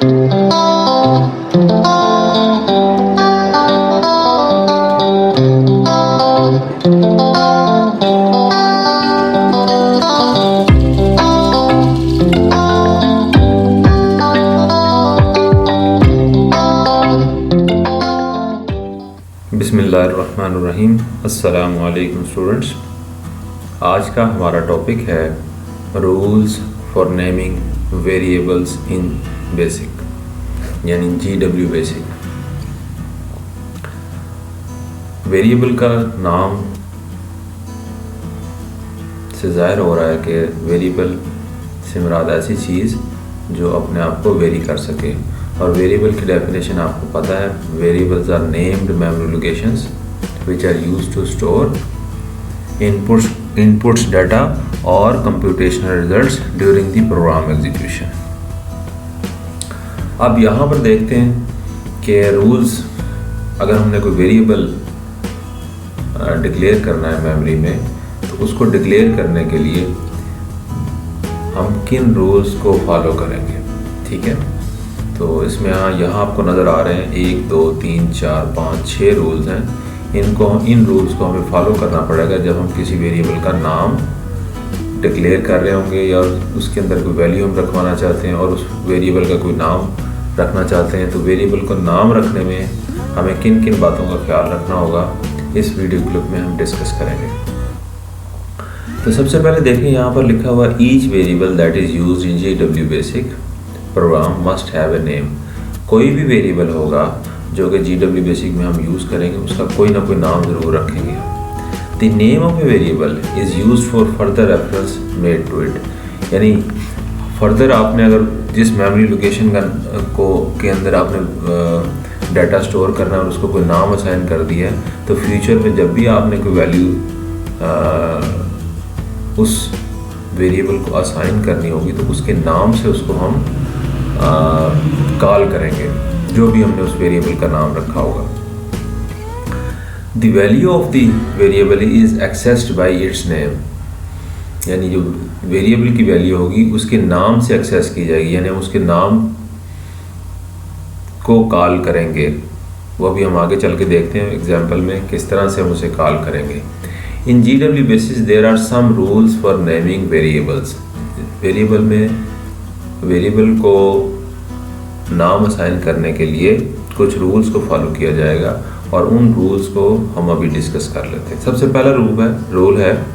बिस्मिल्लाहिर्रहमानिर्रहीम। अस्सलामु अलैकुम स्टूडेंट्स। आज का हमारा टॉपिक है rules for naming variables in basic, यानी GW बेसिक। वेरिएबल का नाम से ज़ाहिर हो रहा है कि वेरिएबल से मुराद ऐसी चीज़ जो अपने आप को वेरी कर सके, और वेरिएबल की डेफिनेशन आपको पता है। Variables are named memory locations which are used to store inputs data or computational results during the program execution। अब यहाँ पर देखते हैं कि रूल्स, अगर हमने कोई वेरिएबल डिक्लेयर करना है मेमोरी में, तो उसको डिक्लेयर करने के लिए हम किन रूल्स को फॉलो करेंगे। ठीक है, तो इसमें यहाँ आपको नज़र आ रहे हैं 1 2 3 4 5 6 रूल्स हैं। इन रूल्स को हमें फॉलो करना पड़ेगा जब हम किसी वेरिएबल का नाम डिक्लेयर कर रहे होंगे, या उसके अंदर कोई वैल्यू हम रखवाना चाहते हैं और उस वेरिएबल का कोई नाम रखना चाहते हैं। तो वेरिएबल को नाम रखने में हमें किन किन बातों का ख्याल रखना होगा, इस वीडियो क्लिप में हम डिस्कस करेंगे। तो सबसे पहले देखें, यहाँ पर लिखा हुआ each variable that is used in GW basic programme must have a name. कोई भी वेरिएबल होगा जो कि GW बेसिक में हम यूज़ करेंगे, उसका कोई ना कोई नाम ज़रूर रखेंगे। The name of a variable is used for further reference made to it, यानी फर्दर आपने अगर जिस मेमोरी लोकेशन के अंदर आपने डाटा स्टोर करना है और उसको कोई नाम असाइन कर दिया है, तो फ्यूचर में जब भी आपने कोई वैल्यू उस वेरिएबल को असाइन करनी होगी, तो उसके नाम से उसको हम कॉल करेंगे, जो भी हमने उस वेरिएबल का नाम रखा होगा। The value of the variable is accessed bye it's name, यानी जो वेरिएबल की वैल्यू होगी उसके नाम से एक्सेस की जाएगी, यानी हम उसके नाम को कॉल करेंगे। वो भी हम आगे चल के देखते हैं एग्जाम्पल में किस तरह से हम उसे कॉल करेंगे। In GW basis there are some rules for naming variables. Variable में वेरिएबल को नाम असाइन करने के लिए कुछ रूल्स को फॉलो किया जाएगा, और उन रूल्स को हम अभी डिस्कस कर लेते हैं। सबसे पहला रूल है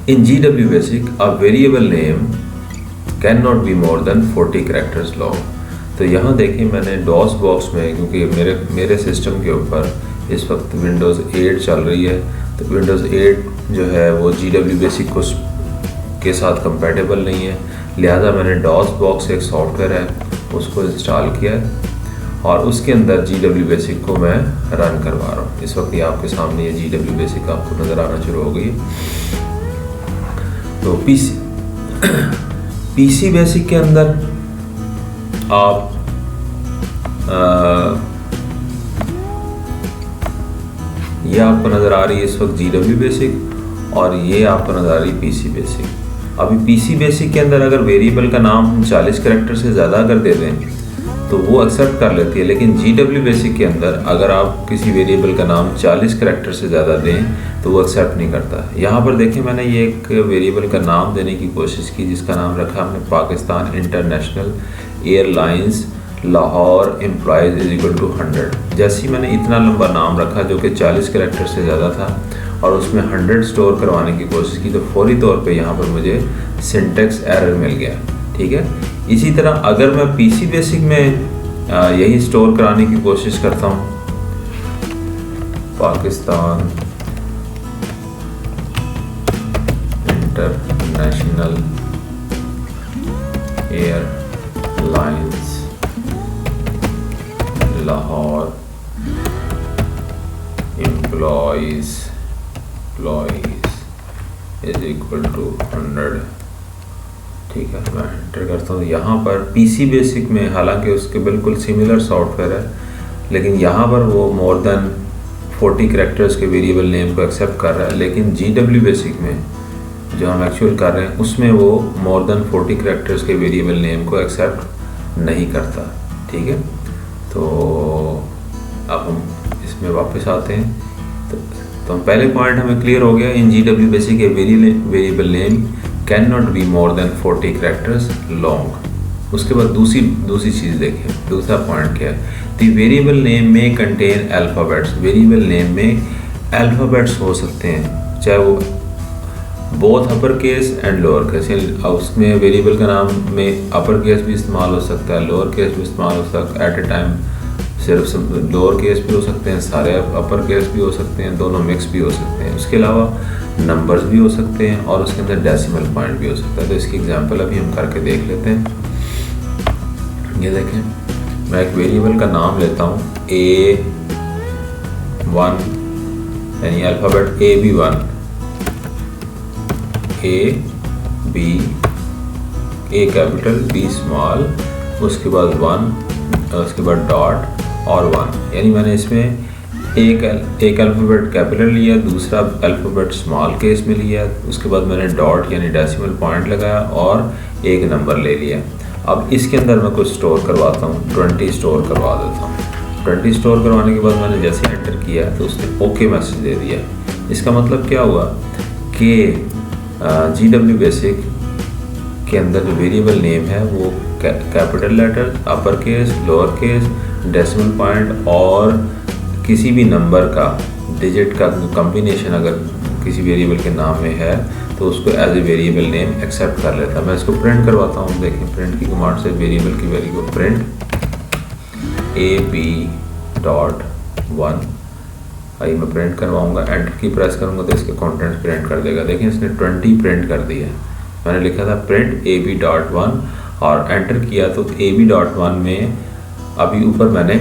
इन GW basic a variable name can not be more than 40 characters long. तो यहाँ देखिए, मैंने डॉस बॉक्स में, क्योंकि मेरे सिस्टम के ऊपर इस वक्त विंडोज़ 8 चल रही है, तो विंडोज़ 8 जो है वो GW बेसिक के साथ कंपैटिबल नहीं है, लिहाजा मैंने डॉस बॉक्स एक सॉफ्टवेयर है उसको इंस्टॉल किया है, और उसके अंदर GW बेसिक को मैं रन करवा रहा हूँ। इस वक्त ये आपके सामने ये GW बेसिक आपको नज़र आना शुरू हो गई। तो PC बेसिक के अंदर आप ये आपको नज़र आ रही है इस वक्त GW बेसिक, और ये आपको नज़र आ रही है PC बेसिक। अभी PC बेसिक के अंदर अगर वेरिएबल का नाम हम 40 कैरेक्टर से ज़्यादा अगर दे दें तो वो एक्सेप्ट कर लेती है, लेकिन GW बेसिक के अंदर अगर आप किसी वेरिएबल का नाम 40 कैरेक्टर से ज़्यादा दें तो वो एक्सेप्ट नहीं करता। यहाँ पर देखें, मैंने ये एक वेरिएबल का नाम देने की कोशिश की जिसका नाम रखा हमने Pakistan International Airlines Lahore employees is equal to 100। जैसे ही मैंने इतना लंबा नाम रखा जो कि 40 कैरेक्टर से ज़्यादा था और उसमें 100 स्टोर करवाने की कोशिश की, तो फौरी तौर पे यहाँ पर मुझे सिंटेक्स एरर मिल गया। ठीक है, इसी तरह अगर मैं PC बेसिक में यही स्टोर कराने की कोशिश करता हूँ, Pakistan International Airlines Lahore employees is equal to 100। ठीक है, मैं एंटर करता हूँ। यहाँ पर PC बेसिक में हालांकि उसके बिल्कुल सिमिलर सॉफ्टवेयर है, लेकिन यहाँ पर वो मोर देन 40 कैरेक्टर्स के वेरिएबल नेम को एक्सेप्ट कर रहा है, लेकिन GW बेसिक में जो हम एक्चुअल कर रहे हैं उसमें वो मोर देन 40 कैरेक्टर्स के वेरिएबल नेम को एक्सेप्ट नहीं करता। ठीक है, तो अब हम इसमें वापस आते हैं। तो पहले पॉइंट हमें क्लियर हो गया, इन GW basic A variable name can not be more than 40 characters long. उसके बाद दूसरी चीज़ देखें, दूसरा पॉइंट क्या है, द वेरिएबल नेम में कंटेन अल्फ़ाबेट्स। वेरिएबल नेम में अल्फ़ाबेट्स हो सकते हैं, चाहे वो both upper case and lower case. उसमें वेरिएबल का नाम में अपर केस भी इस्तेमाल हो सकता है, लोअर केस भी इस्तेमाल हो सकता है। एट ए टाइम सिर्फ लोअर केस भी हो सकते हैं, सारे अपर केस भी हो सकते हैं, दोनों मिक्स भी हो सकते हैं। उसके अलावा नंबर्स भी हो सकते हैं और उसके अंदर डेसिमल पॉइंट भी हो सकता है। तो इसकी एग्जांपल अभी हम करके देख लेते हैं। ये देखें, मैं एक वेरिएबल का नाम लेता हूँ A1, यानी alphabet AB1, A A capital B small, उसके बाद 1, उसके बाद डॉट और 1। यानी मैंने इसमें एक अल्फ़ाबेट कैपिटल लिया, दूसरा अल्फ़ाबेट स्मॉल केस में लिया, उसके बाद मैंने डॉट यानी डेसिमल पॉइंट लगाया और एक नंबर ले लिया। अब इसके अंदर मैं कुछ स्टोर करवाता हूँ, 20 स्टोर करवा देता हूँ। 20 स्टोर करवाने के बाद मैंने जैसे एंटर किया तो उसने ओके मैसेज दे दिया। इसका मतलब क्या हुआ कि GW बेसिक के अंदर जो वेरिएबल नेम है वो capital letter, upper case, lower case, decimal point और किसी भी नंबर का डिजिट का कॉम्बिनेशन अगर किसी वेरिएबल के नाम में है तो उसको as a variable name accept कर लेता है। मैं इसको प्रिंट करवाता हूँ। देखें, प्रिंट की कमांड से वेरिएबल की वैल्यू को प्रिंट AB.1 आई मैं प्रिंट करवाऊँगा। एंटर की प्रेस करूँगा तो इसके कंटेंट्स प्रिंट कर देगा। देखें, इसने 20 प्रिंट कर दिया। मैंने लिखा था प्रिंट AB.1 और एंटर किया तो AB.1 में अभी ऊपर मैंने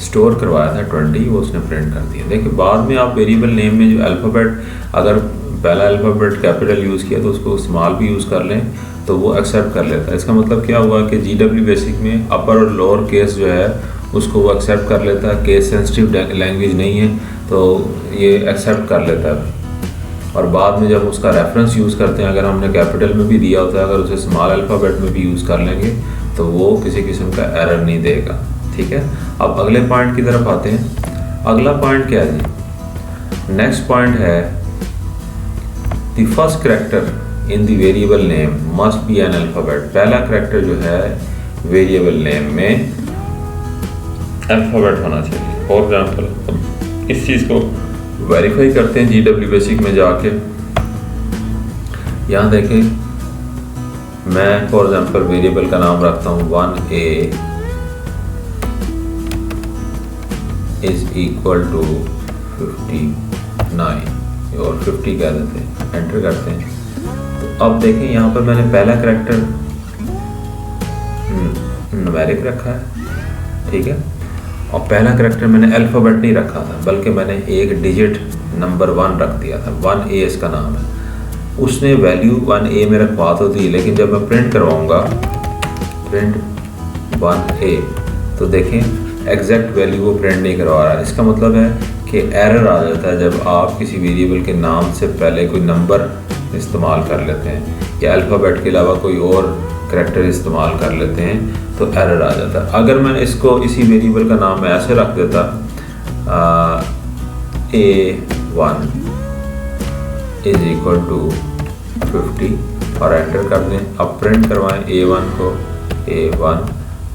स्टोर करवाया था 20, वो उसने प्रिंट कर दिया। देखिए, बाद में आप वेरिएबल नेम में जो अल्फ़ाबेट, अगर पहला अल्फ़ाबेट कैपिटल यूज़ किया तो उसको स्मॉल भी यूज़ कर लें तो वो एक्सेप्ट कर लेता है। इसका मतलब क्या हुआ कि GW बेसिक में अपर और लोअर केस जो है उसको वो एक्सेप्ट कर लेता है। केस सेंसिटिव लैंग्वेज नहीं है तो ये एक्सेप्ट कर लेता है। और बाद में जब उसका रेफरेंस यूज़ करते हैं, अगर हमने कैपिटल में भी दिया होता है, अगर उसे स्मॉल अल्फ़ाबेट में भी यूज़ कर लेंगे तो वो किसी किस्म का एरर नहीं देगा। ठीक है, अब अगले पॉइंट की तरफ आते हैं। अगला पॉइंट क्या है जी? नेक्स्ट पॉइंट है the first character in the variable name must be N alphabet. पहला कैरेक्टर जो है वेरिएबल नेम में अल्फ़ाबेट होना चाहिए। फॉर एग्जाम्पल इस चीज़ को वेरीफाई करते हैं GW बेसिक में जाके। यहाँ देखें, मैं फॉर एग्जाम्पल वेरिएबल का नाम रखता हूँ 1A इज इक्वल टू 59 और 50 कह देते हैं। एंटर करते हैं तो अब देखें, यहाँ पर मैंने पहला कैरेक्टर न्यूमेरिक रखा है। ठीक है, और पहला कैरेक्टर मैंने अल्फ़ाबेट नहीं रखा था, बल्कि मैंने एक डिजिट नंबर 1 रख दिया था। 1A इसका नाम है। उसने वैल्यू 1A में रखवा तो दी, लेकिन जब मैं प्रिंट करवाऊँगा प्रिंट 1A तो देखें एग्जैक्ट वैल्यू को प्रिंट नहीं करवा रहा है। इसका मतलब है कि एरर आ जाता है जब आप किसी वेरिएबल के नाम से पहले कोई नंबर इस्तेमाल कर लेते हैं या अल्फ़ाबेट के अलावा कोई और करैक्टर इस्तेमाल कर लेते हैं तो एरर आ जाता है। अगर मैं इसको इसी वेरिएबल का नाम में ऐसे रख देता A1 इज इक्वल टू 50 और एंटर कर दें। अब प्रिंट करवाएं A1 को, A1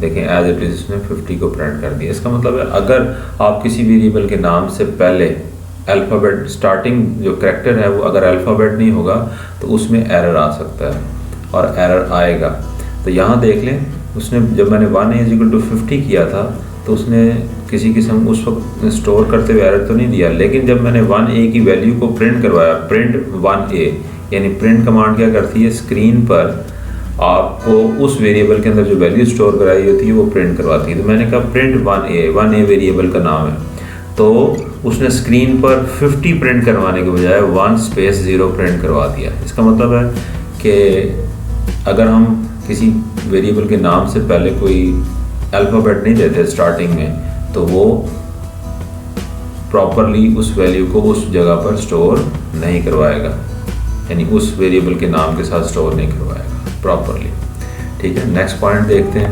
देखें एज इट इज इसने 50 को प्रिंट कर दिया। इसका मतलब है अगर आप किसी वेरिएबल के नाम से पहले अल्फ़ाबेट स्टार्टिंग जो करैक्टर है वो अगर अल्फ़ाबेट नहीं होगा तो उसमें एरर आ सकता है और एरर आएगा। तो यहाँ देख लें, उसने जब मैंने 1A इज इक्वल टू 50 किया था तो उसने किसी किस्म उस वक्त स्टोर करते हुए एरर तो नहीं दिया, लेकिन जब मैंने 1A की वैल्यू को प्रिंट करवाया, प्रिंट 1A यानी प्रिंट कमांड क्या करती है, स्क्रीन पर आपको उस वेरिएबल के अंदर जो वैल्यू स्टोर कराई होती है वो प्रिंट करवाती है। तो मैंने कहा प्रिंट 1A वेरिएबल का नाम है, तो उसने स्क्रीन पर 50 प्रिंट करवाने के बजाय 1 स्पेस 0 प्रिंट करवा दिया। इसका मतलब है कि अगर हम किसी वेरिएबल के नाम से पहले कोई अल्फ़ाबेट नहीं देते स्टार्टिंग में तो वो प्रॉपरली उस वैल्यू को उस जगह पर स्टोर नहीं करवाएगा, यानी उस वेरिएबल के नाम के साथ स्टोर नहीं करवाएगा प्रॉपरली। ठीक है, नेक्स्ट पॉइंट देखते हैं।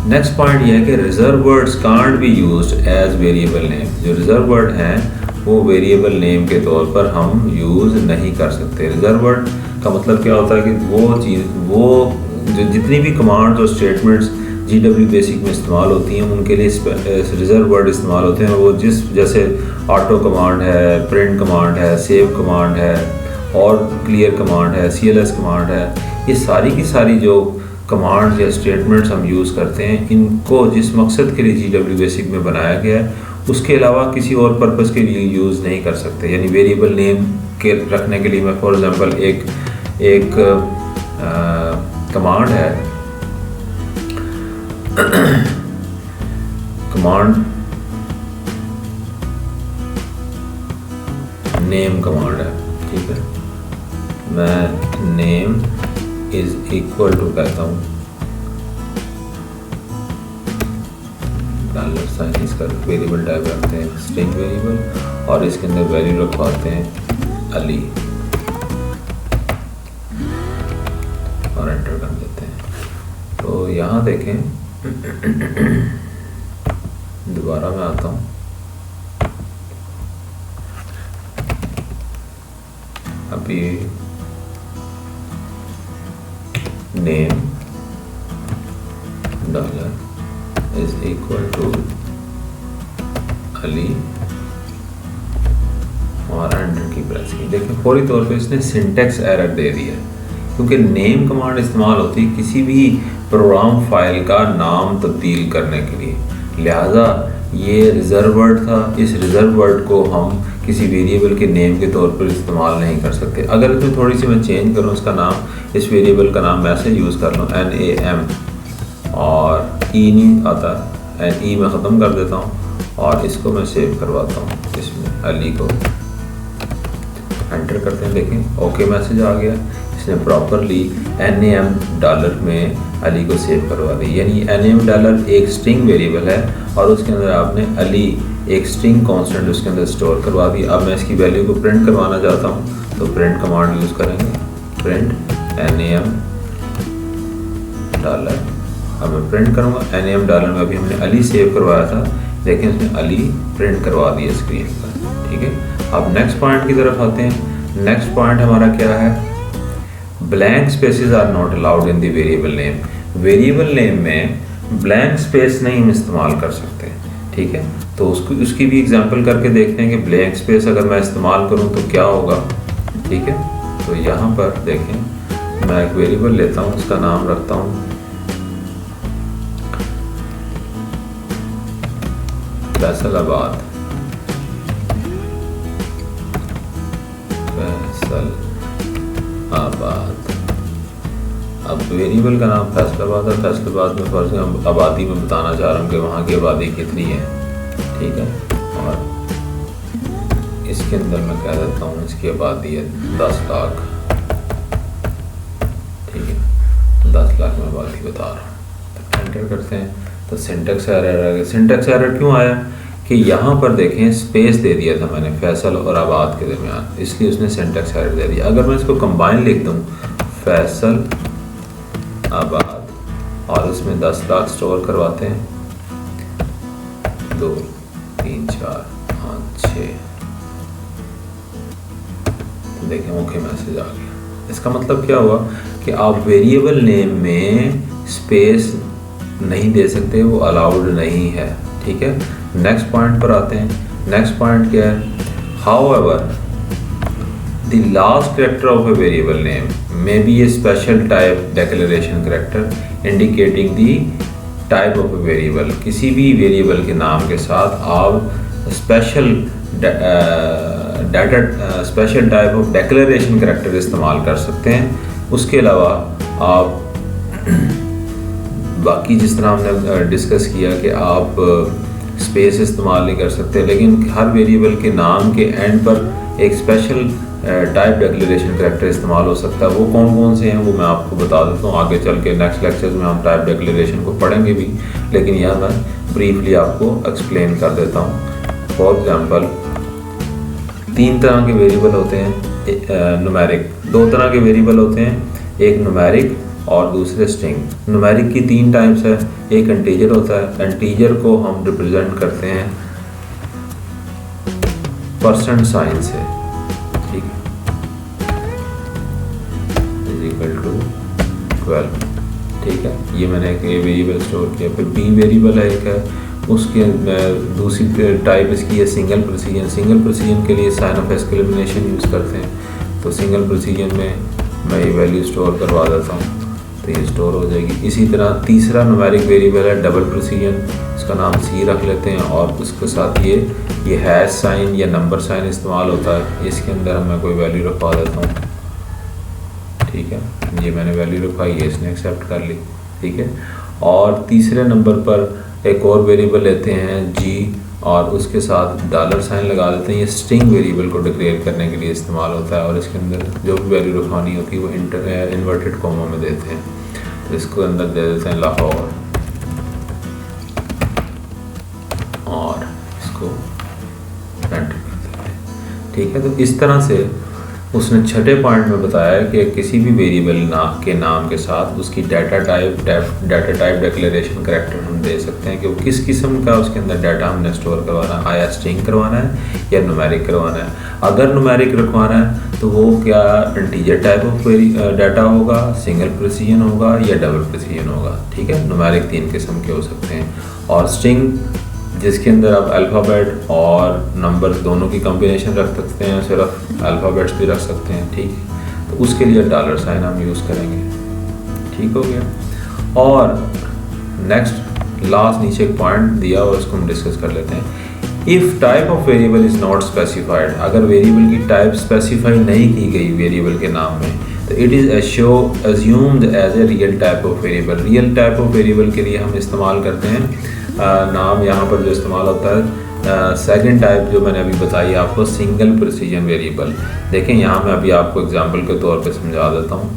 नेक्स्ट पॉइंट यह है कि reserve words can't be used as variable name. जो रिजर्व वर्ड हैं वो वेरिएबल नेम के तौर पर हम यूज़ नहीं कर सकते। रिजर्व वर्ड का मतलब क्या होता है कि वो जो जितनी भी कमांड्स और स्टेटमेंट्स GW बेसिक में इस्तेमाल होती हैं उनके लिए रिजर्व वर्ड इस्तेमाल होते हैं। वो जैसे ऑटो कमांड है, प्रिंट कमांड है, सेव कमांड है और क्लियर कमांड है, CLS कमांड है, ये सारी की सारी जो कमांड्स या स्टेटमेंट्स हम यूज़ करते हैं, इनको जिस मकसद के लिए GW बेसिक में बनाया गया है उसके अलावा किसी और पर्पज़ के लिए यूज़ नहीं कर सकते। यानी वेरिएबल नेम के रखने के लिए मैं फॉर एग्ज़ाम्पल एक कमांड है, कमांड नेम कमांड है, ठीक है, मैं नेम इज इक्वल टू कहता हूँ $, इसका वेरिएबल टाइप रखते हैं स्ट्रिंग वेरिएबल और इसके अंदर वैल्यू रखवाते हैं अली और एंटर कर देते हैं। तो यहाँ देखें, दोबारा मैं आता हूँ, अभी name $is equal to Ali और एंटर की प्रेस की। देखिए फौरी तौर पे इसने सिंटेक्स एरर दे दिया क्योंकि नेम कमांड इस्तेमाल होती है किसी भी प्रोग्राम फाइल का नाम तब्दील करने के लिए, लिहाजा ये रिजर्व वर्ड था। इस रिजर्व वर्ड को हम किसी वेरिएबल के नेम के तौर पर इस्तेमाल नहीं कर सकते। अगर इसमें थोड़ी सी मैं चेंज करूँ इसका नाम, इस वेरिएबल का नाम मैं ऐसे यूज़ कर लूँ NAM और E नहीं आता, NE में ख़त्म कर देता हूँ और इसको मैं सेव करवाता हूँ, इसमें अली को एंटर करते हैं। देखें ओके मैसेज आ गया, इसने प्रॉपरली $NAM में अली को सेव करवा दी। यानी $NAM एक स्ट्रिंग वेरिएबल है और उसके अंदर आपने अली एक स्ट्रिंग कांस्टेंट उसके अंदर स्टोर करवा दी। अब मैं इसकी वैल्यू को प्रिंट करवाना चाहता हूँ तो प्रिंट कमांड यूज़ करेंगे, प्रिंट NAM $। अब मैं प्रिंट करूँगा $NAM में अभी हमने अली सेव करवाया था, लेकिन उसने अली प्रिंट करवा दिया स्क्रीन पर, ठीक है। अब नेक्स्ट पॉइंट की तरफ आते हैं। नेक्स्ट पॉइंट हमारा क्या है, blank spaces are not allowed in the variable name. Variable name में ब्लैंक स्पेस नहीं हम इस्तेमाल कर सकते, ठीक है। तो उसकी भी एग्जांपल करके देखते हैं कि ब्लैंक स्पेस अगर मैं इस्तेमाल करूं तो क्या होगा, ठीक है। तो यहाँ पर देखें, मैं एक वेरिएबल लेता हूँ, उसका नाम रखता हूँ फैसलाबाद, फैसलाबाद। अब वेरिएबल का नाम फैसलाबाद है। फैसलाबाद में फर्ज हम आबादी में बताना चाह रहा हूँ कि वहाँ की आबादी कितनी है, ठीक है। और इसके अंदर मैं कह देता हूँ इसकी आबादी है 10 लाख, ठीक है, 10 लाख में आबादी बता रहा हूँ। तो एंटर करते हैं तो सिंटेक्स एरर आ गया। सिंटेक्स एरर क्यों आया कि यहाँ पर देखें स्पेस दे दिया था मैंने फैसल और आबाद के दरमियान, इसलिए उसने सिंटेक्स एरर दे दिया। अगर मैं इसको कंबाइन लिख दूँ फैसल आबाद और उसमें 10 लाख स्टोर करवाते हैं, 2 3 4 5 6, तो देखें ओके मैसेज आ गया। इसका मतलब क्या हुआ कि आप वेरिएबल नेम में स्पेस नहीं दे सकते, वो अलाउड नहीं है, ठीक है। नेक्स्ट पॉइंट पर आते हैं। नेक्स्ट पॉइंट क्या है, however the last character of a variable name may be A special type declaration character indicating the type of a variable. किसी भी वेरिएबल के नाम के साथ आप special type of declaration character इस्तेमाल कर सकते हैं। उसके अलावा आप बाकी जिस तरह हमने डिस्कस किया कि आप स्पेस इस्तेमाल नहीं कर सकते, लेकिन हर वेरिएबल के नाम के एंड पर एक स्पेशल टाइप डिक्लेरेशन कैरेक्टर इस्तेमाल हो सकता है। वो कौन कौन से हैं वो मैं आपको बता देता हूँ। आगे चल के नेक्स्ट लेक्चर्स में हम टाइप डिक्लेरेशन को पढ़ेंगे भी, लेकिन यह मैं ब्रीफली आपको एक्सप्लेन कर देता हूँ। फॉर एग्जांपल 3 तरह के वेरिएबल होते हैं न्यूमेरिक, 2 तरह के वेरिएबल होते हैं, एक न्यूमेरिक और दूसरे स्ट्रिंग। न्यूमेरिक की 3 टाइप्स है, एक इंटीजर होता है, इंटीजर को हम रिप्रेजेंट करते हैं परसेंट साइन से, ठीक है, इज इक्वल टू 12, ठीक है। ये मैंने एक ए वेरिएबल स्टोर किया। फिर बी वेरिएबल है एक है, उसके दूसरी टाइप इसकी है सिंगल प्रिसीजन। सिंगल प्रिसीजन के लिए साइन ऑफ एक्सक्लेमेशन यूज़ करते हैं, तो सिंगल प्रिसीजन में मैं ये वैल्यू स्टोर करवा देता हूँ तो ये स्टोर हो जाएगी। इसी तरह तीसरा न्यूमेरिक वेरिएबल है डबल प्रिसीजन, इसका नाम सी रख लेते हैं और उसके साथ ये हैश साइन या नंबर साइन इस्तेमाल होता है। इसके अंदर मैं कोई वैल्यू रखवा देता हूँ, ठीक है, ये मैंने वैल्यू रखवाई है, इसने एक्सेप्ट कर ली, ठीक है। और तीसरे नंबर पर एक और वेरिएबल लेते हैं जी और उसके साथ डॉलर साइन लगा देते हैं। ये स्ट्रिंग वेरिएबल को डिक्लेयर करने के लिए इस्तेमाल होता है और इसके अंदर जो भी वैल्यू रखवानी होती है वो इन्वर्टेड कॉमा में देते हैं। तो इसको अंदर दे देते हैं लाहौर और इसको एंटर कर देते हैं, ठीक है। तो इस तरह से उसने छठे पॉइंट में बताया कि किसी भी वेरिएबल के नाम के साथ उसकी डाटा टाइप डिक्लेरेशन कैरेक्टर हम दे सकते हैं कि वो किस किस्म का उसके अंदर डाटा हमने स्टोर करवाना है, आया स्ट्रिंग करवाना है या न्यूमेरिक करवाना है। अगर न्यूमेरिक रखवाना है तो वो क्या इंटीजर टाइप ऑफ डाटा होगा, सिंगल प्रिसीजन होगा या डबल प्रिसीजन होगा, ठीक है। न्यूमेरिक 3 किस्म के हो सकते हैं और स्ट्रिंग जिसके अंदर आप अल्फ़ाबेट और नंबर दोनों की कॉम्बिनेशन रख सकते हैं, सिर्फ अल्फ़ाबेट्स भी रख सकते हैं, ठीक। तो उसके लिए डॉलर साइन हम यूज़ करेंगे, ठीक हो गया। और नेक्स्ट लास्ट नीचे एक पॉइंट दिया और उसको हम डिस्कस कर लेते हैं। If type of variable is not specified, अगर वेरिएबल की टाइप स्पेसिफाई नहीं की गई वेरिएबल के नाम में तो it is assumed as a real type of variable. Real type of variable के लिए हम इस्तेमाल करते हैं नाम यहाँ पर जो इस्तेमाल होता है सेकंड टाइप जो मैंने अभी बताई आपको सिंगल प्रिसीजन वेरिएबल। देखें यहाँ मैं अभी आपको एग्जांपल के तौर पे समझा देता हूँ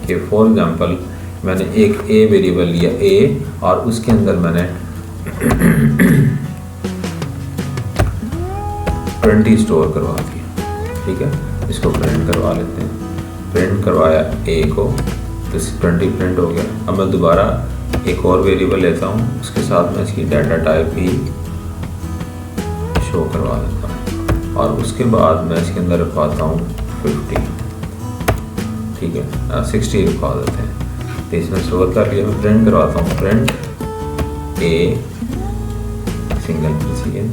कि फॉर एग्जांपल मैंने एक ए वेरिएबल लिया ए और उसके अंदर मैंने 20 स्टोर करवा दिया, ठीक है। इसको प्रिंट करवा लेते हैं, प्रिंट करवाया ए को तो 20 प्रिंट हो गया। अब मैं दोबारा एक और वेरिएबल लेता हूँ, उसके साथ में इसकी डाटा टाइप भी शो करवा देता हूँ और उसके बाद मैं इसके अंदर रखवाता हूँ 50, ठीक है, 60 रखवा देते हैं। तो इसमें स्टोर कर लिया, मैं प्रिंट करवाता हूँ, प्रिंट ए सिंगल प्रिसीजन,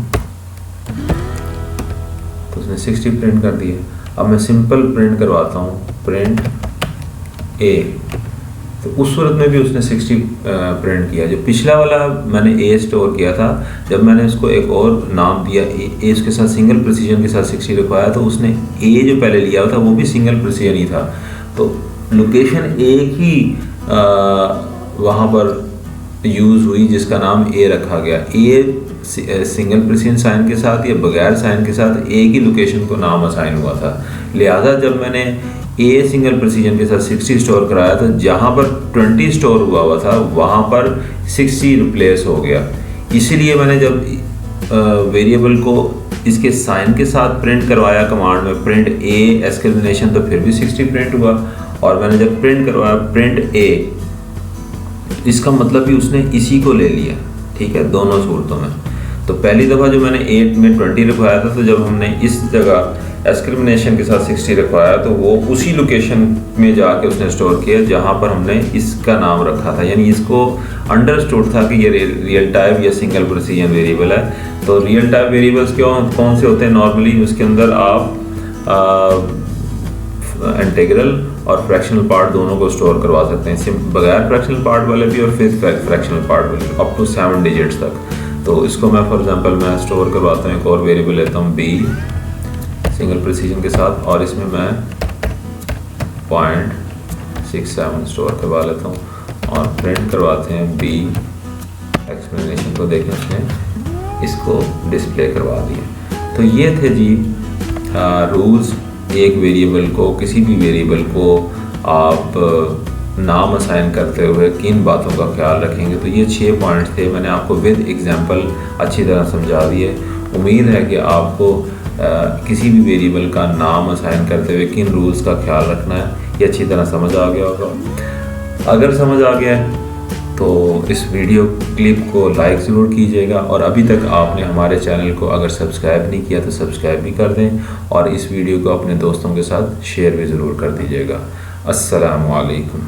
तो उसने 60 प्रिंट कर दिया। अब मैं सिंपल प्रिंट करवाता हूँ, प्रिंट ए, तो उस सूरत में भी उसने 60 प्रिंट किया। जो पिछला वाला मैंने ए स्टोर किया था, जब मैंने उसको एक और नाम दिया ए उसके साथ सिंगल प्रिसीजन के साथ 60 रखवाया तो उसने ए जो पहले लिया था वो भी सिंगल प्रिसीजन ही था, तो लोकेशन एक ही वहाँ पर यूज़ हुई जिसका नाम ए रखा गया। ए सिंगल प्रिसीजन साइन के साथ या बगैर साइन के साथ एक ही लोकेशन को नाम असाइन हुआ था। लिहाजा जब मैंने ए सिंगल प्रिसीजन के साथ 60 स्टोर कराया तो जहाँ पर 20 स्टोर हुआ था वहाँ पर 60 रिप्लेस हो गया। इसीलिए मैंने जब वेरिएबल को इसके साइन के साथ प्रिंट करवाया कमांड में, प्रिंट ए एक्सक्लेमेशन, तो फिर भी 60 प्रिंट हुआ। और मैंने जब प्रिंट करवाया प्रिंट ए, इसका मतलब भी उसने इसी को ले लिया, ठीक है, दोनों सूरतों में। तो पहली दफ़ा जो मैंने 8 में 20 रखवाया था, तो जब हमने इस जगह एक्सक्लेमेशन के साथ 60 रखवाया तो वो उसी लोकेशन में जाके उसने स्टोर किया जहाँ पर हमने इसका नाम रखा था, यानी इसको अंडरस्टूड था कि ये रियल टाइप या सिंगल प्रिसीजन वेरिएबल है। तो रियल टाइप वेरिएबल्स कौन से होते हैं नॉर्मली, उसके अंदर आप इंटीग्रल और फ्रैक्शनल पार्ट दोनों को स्टोर करवा सकते हैं, बगैर फ्रैक्शनल पार्ट वाले भी और फिर फ्रैक्शनल पार्ट वाले अप टू 7 डिजिट्स तक। तो इसको मैं फॉर एग्जांपल मैं स्टोर करवाता हूँ, एक और वेरिएबल लेता हूँ बी सिंगल प्रिसीजन के साथ और इसमें मैं 0.67 स्टोर करवा लेता हूँ और प्रिंट करवाते हैं बी एक्सप्लेनेशन को। देखें उसने इसको डिस्प्ले करवा दिया। तो ये थे जी रूल्स, एक वेरिएबल को, किसी भी वेरिएबल को आप नाम असाइन करते हुए किन बातों का ख्याल रखेंगे। तो ये 6 पॉइंट्स थे, मैंने आपको विद एग्जांपल अच्छी तरह समझा दिए। उम्मीद है कि आपको किसी भी वेरिएबल का नाम असाइन करते हुए किन रूल्स का ख्याल रखना है ये अच्छी तरह समझ आ गया होगा। अगर समझ आ गया है तो इस वीडियो क्लिप को लाइक ज़रूर कीजिएगा, और अभी तक आपने हमारे चैनल को अगर सब्सक्राइब नहीं किया तो सब्सक्राइब भी कर दें, और इस वीडियो को अपने दोस्तों के साथ शेयर भी ज़रूर कर दीजिएगा। अस्सलामु अलैकुम।